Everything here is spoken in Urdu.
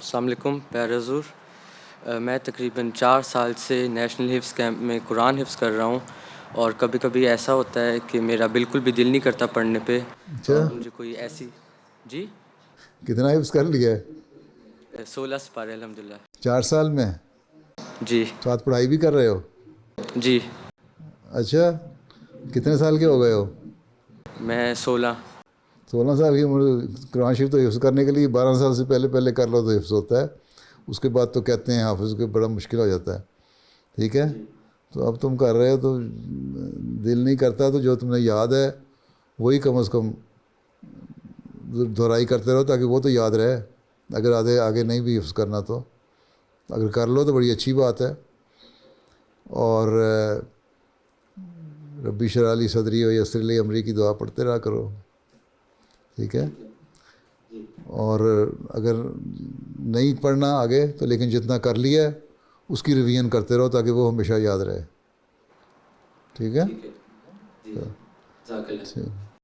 السلام علیکم پیارے حضور، میں تقریباً 4 سال سے نیشنل حفظ کیمپ میں قرآن حفظ کر رہا ہوں، اور کبھی کبھی ایسا ہوتا ہے کہ میرا بالکل بھی دل نہیں کرتا پڑھنے پہ، اچھا، اور مجھے کوئی ایسی... جی، کتنا حفظ کر لیا ہے؟ 16 سپارے الحمدللہ. 4 سال میں؟ جی ساتھ پڑھائی بھی کر رہے ہو؟ جی. اچھا، کتنے سال کے ہو گئے ہو؟ میں 16. 16 سال کی عمر. قرآن شریف تو حفظ کرنے کے لیے 12 سال سے پہلے کر لو تو حفظ ہوتا ہے، اس کے بعد تو کہتے ہیں حافظ کو بڑا مشکل ہو جاتا ہے. ٹھیک ہے، تو اب تم کر رہے ہو تو دل نہیں کرتا تو جو تمہیں یاد ہے وہی کم از کم دہرائی کرتے رہو تاکہ وہ تو یاد رہے. اگر آگے نہیں بھی حفظ کرنا تو اگر کر لو تو بڑی اچھی بات ہے. اور ربی اشرح لی صدری و یسر لی امری کی دعا پڑھتے رہا کرو. ٹھیک ہے، اور اگر نہیں پڑھنا آگے تو لیکن جتنا کر لیا ہے اس کی ریویژن کرتے رہو تاکہ وہ ہمیشہ یاد رہے. ٹھیک ہے. جی. جزاک اللہ.